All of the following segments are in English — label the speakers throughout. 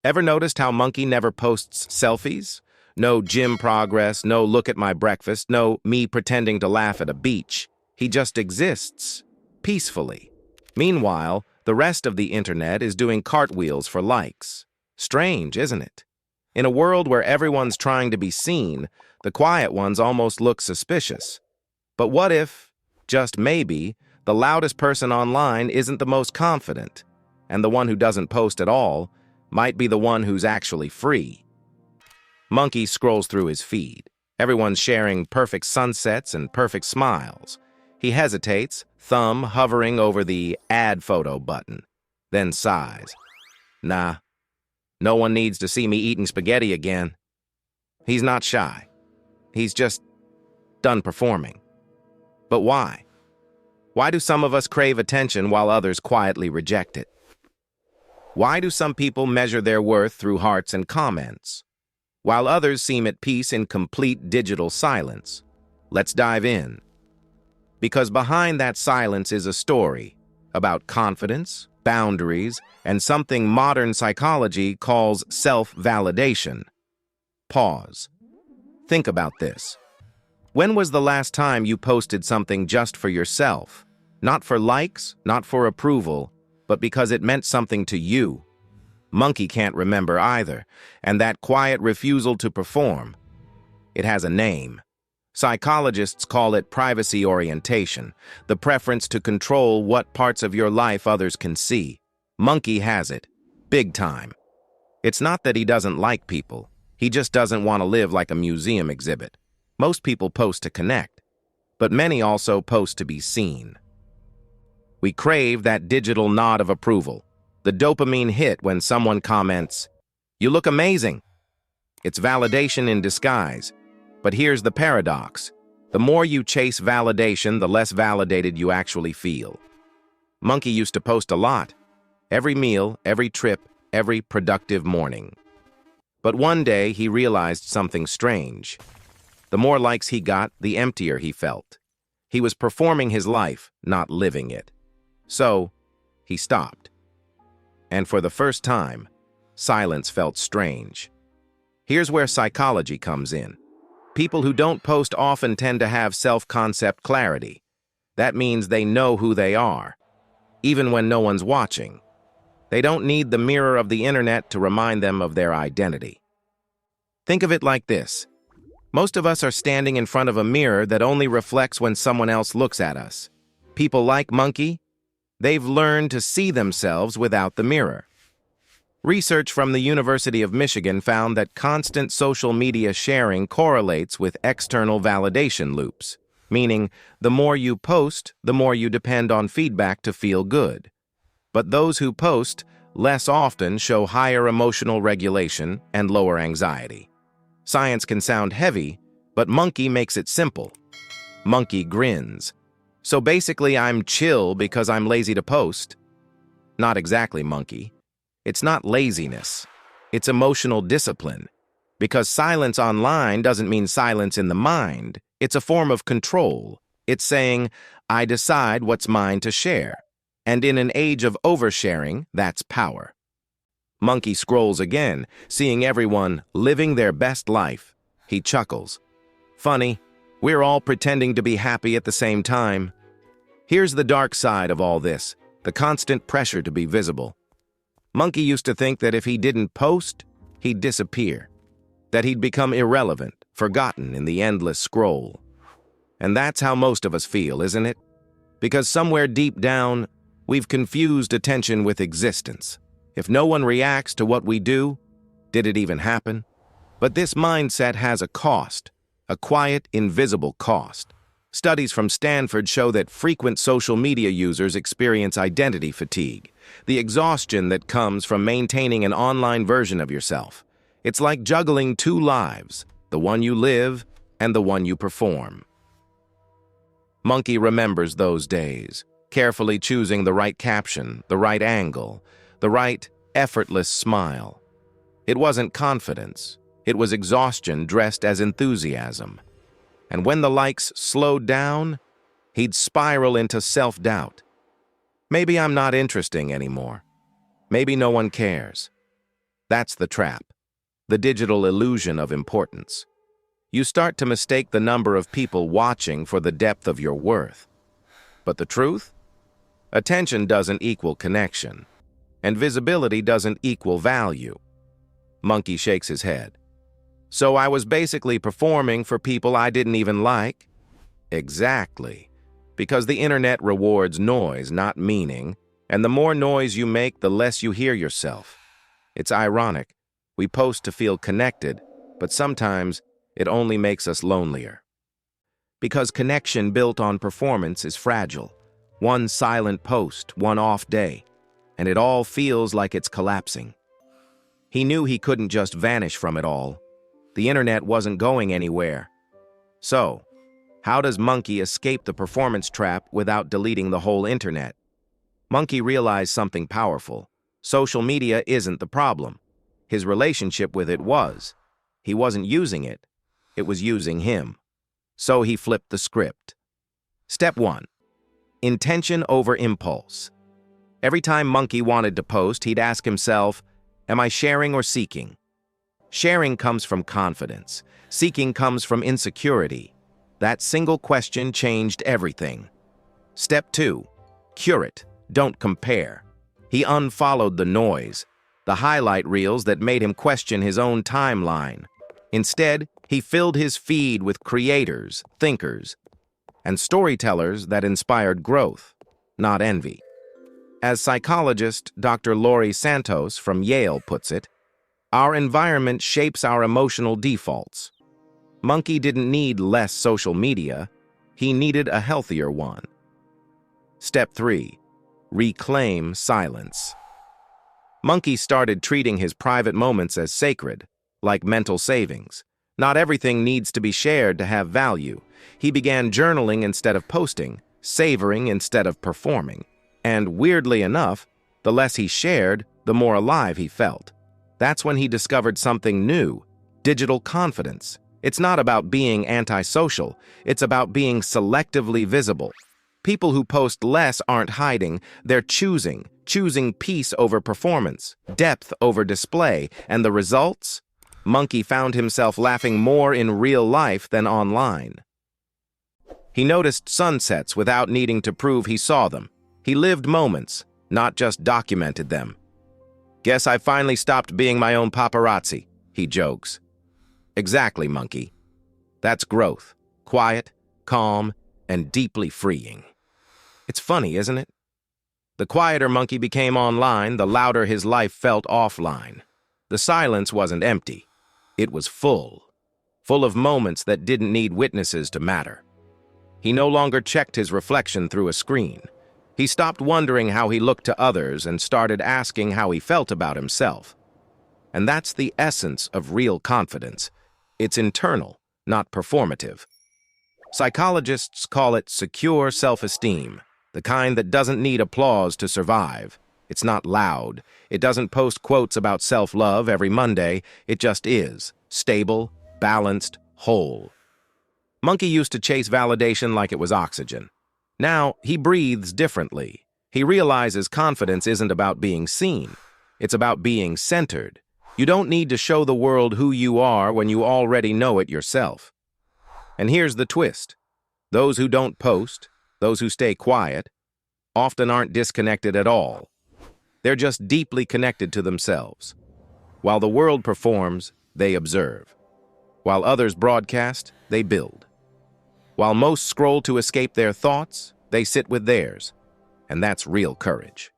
Speaker 1: Ever noticed how Monkey never posts selfies? No gym progress, no look at my breakfast, no me pretending to laugh at a beach. He just exists, peacefully. Meanwhile, the rest of the internet is doing cartwheels for likes. Strange, isn't it? In a world where everyone's trying to be seen, the quiet ones almost look suspicious. But what if, just maybe, the loudest person online isn't the most confident, and the one who doesn't post at all might be the one who's actually free? Monkey scrolls through his feed. Everyone's sharing perfect sunsets and perfect smiles. He hesitates, thumb hovering over the add photo button, then sighs. Nah, no one needs to see me eating spaghetti again. He's not shy. He's just done performing. But why? Why do some of us crave attention while others quietly reject it? Why do some people measure their worth through hearts and comments, while others seem at peace in complete digital silence? Let's dive in. Because behind that silence is a story about confidence, boundaries, and something modern psychology calls self-validation. Pause. Think about this. When was the last time you posted something just for yourself? Not for likes, not for approval, but because it meant something to you. Monkey can't remember either, and that quiet refusal to perform, it has a name. Psychologists call it privacy orientation, the preference to control what parts of your life others can see. Monkey has it, big time. It's not that he doesn't like people, he just doesn't want to live like a museum exhibit. Most people post to connect, but many also post to be seen. We crave that digital nod of approval, the dopamine hit when someone comments, "You look amazing." It's validation in disguise. But here's the paradox. The more you chase validation, the less validated you actually feel. Monkey used to post a lot. Every meal, every trip, every productive morning. But one day he realized something strange. The more likes he got, the emptier he felt. He was performing his life, not living it. So, he stopped. And for the first time, silence felt strange. Here's where psychology comes in. People who don't post often tend to have self-concept clarity. That means they know who they are, even when no one's watching. They don't need the mirror of the internet to remind them of their identity. Think of it like this. Most of us are standing in front of a mirror that only reflects when someone else looks at us. People like Monkey, they've learned to see themselves without the mirror. Research from the University of Michigan found that constant social media sharing correlates with external validation loops, meaning the more you post, the more you depend on feedback to feel good. But those who post less often show higher emotional regulation and lower anxiety. Science can sound heavy, but Monkey makes it simple. Monkey grins. So basically, I'm chill because I'm lazy to post. Not exactly, Monkey. It's not laziness. It's emotional discipline. Because silence online doesn't mean silence in the mind. It's a form of control. It's saying, I decide what's mine to share. And in an age of oversharing, that's power. Monkey scrolls again, seeing everyone living their best life. He chuckles. Funny, we're all pretending to be happy at the same time. Here's the dark side of all this, the constant pressure to be visible. Monkey used to think that if he didn't post, he'd disappear, that he'd become irrelevant, forgotten in the endless scroll. And that's how most of us feel, isn't it? Because somewhere deep down, we've confused attention with existence. If no one reacts to what we do, did it even happen? But this mindset has a cost, a quiet, invisible cost. Studies from Stanford show that frequent social media users experience identity fatigue, the exhaustion that comes from maintaining an online version of yourself. It's like juggling two lives, the one you live and the one you perform. Monkey remembers those days, carefully choosing the right caption, the right angle, the right, effortless smile. It wasn't confidence. It was exhaustion dressed as enthusiasm. And when the likes slowed down, he'd spiral into self-doubt. Maybe I'm not interesting anymore. Maybe no one cares. That's the trap, the digital illusion of importance. You start to mistake the number of people watching for the depth of your worth. But the truth? Attention doesn't equal connection, and visibility doesn't equal value. Monkey shakes his head. So I was basically performing for people I didn't even like? Exactly. Because the internet rewards noise, not meaning, and the more noise you make, the less you hear yourself. It's ironic. We post to feel connected, but sometimes it only makes us lonelier. Because connection built on performance is fragile. One silent post, one off day, and it all feels like it's collapsing. He knew he couldn't just vanish from it all. The internet wasn't going anywhere. So, how does Monkey escape the performance trap without deleting the whole internet? Monkey realized something powerful. Social media isn't the problem. His relationship with it was. He wasn't using it. It was using him. So he flipped the script. Step 1. Intention over impulse. Every time Monkey wanted to post, he'd ask himself, am I sharing or seeking? Sharing comes from confidence. Seeking comes from insecurity. That single question changed everything. Step 2. Curate, don't compare. He unfollowed the noise, the highlight reels that made him question his own timeline. Instead, he filled his feed with creators, thinkers, and storytellers that inspired growth, not envy. As psychologist Dr. Laurie Santos from Yale puts it, our environment shapes our emotional defaults. Monkey didn't need less social media, he needed a healthier one. Step 3. Reclaim silence. Monkey started treating his private moments as sacred, like mental savings. Not everything needs to be shared to have value. He began journaling instead of posting, savoring instead of performing. And weirdly enough, the less he shared, the more alive he felt. That's when he discovered something new, digital confidence. It's not about being antisocial, it's about being selectively visible. People who post less aren't hiding, they're choosing peace over performance, depth over display, and the results? Monkey found himself laughing more in real life than online. He noticed sunsets without needing to prove he saw them. He lived moments, not just documented them. Guess I finally stopped being my own paparazzi, he jokes. Exactly, Monkey. That's growth. Quiet, calm, and deeply freeing. It's funny, isn't it? The quieter Monkey became online, the louder his life felt offline. The silence wasn't empty. It was full of moments that didn't need witnesses to matter. He no longer checked his reflection through a screen. He stopped wondering how he looked to others and started asking how he felt about himself. And that's the essence of real confidence. It's internal, not performative. Psychologists call it secure self-esteem, the kind that doesn't need applause to survive. It's not loud. It doesn't post quotes about self-love every Monday. It just is, stable, balanced, whole. Monkey used to chase validation like it was oxygen. Now, he breathes differently. He realizes confidence isn't about being seen. It's about being centered. You don't need to show the world who you are when you already know it yourself. And here's the twist. Those who don't post, those who stay quiet, often aren't disconnected at all. They're just deeply connected to themselves. While the world performs, they observe. While others broadcast, they build. While most scroll to escape their thoughts, they sit with theirs. And that's real courage.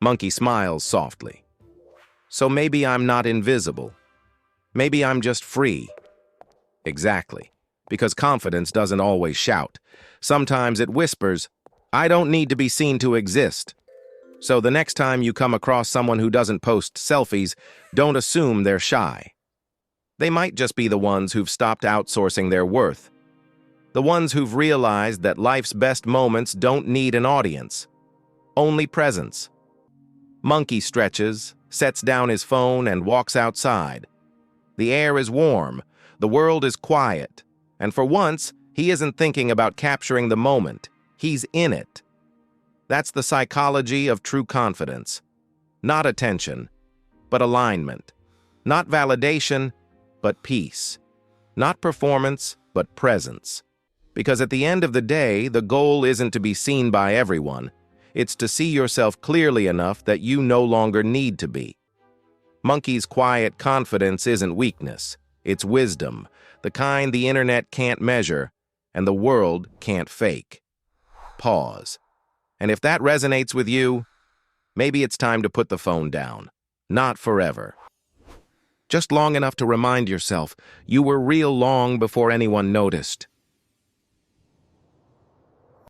Speaker 1: Monkey smiles softly. So maybe I'm not invisible. Maybe I'm just free. Exactly. Because confidence doesn't always shout. Sometimes it whispers, I don't need to be seen to exist. So the next time you come across someone who doesn't post selfies, don't assume they're shy. They might just be the ones who've stopped outsourcing their worth. The ones who've realized that life's best moments don't need an audience. Only presence. Monkey stretches, sets down his phone, and walks outside. The air is warm, the world is quiet, and for once, he isn't thinking about capturing the moment. He's in it. That's the psychology of true confidence. Not attention, but alignment. Not validation, but peace. Not performance, but presence. Because at the end of the day, the goal isn't to be seen by everyone. It's to see yourself clearly enough that you no longer need to be. Monkey's quiet confidence isn't weakness. It's wisdom, the kind the internet can't measure and the world can't fake. Pause. And if that resonates with you, maybe it's time to put the phone down. Not forever. Just long enough to remind yourself you were real long before anyone noticed.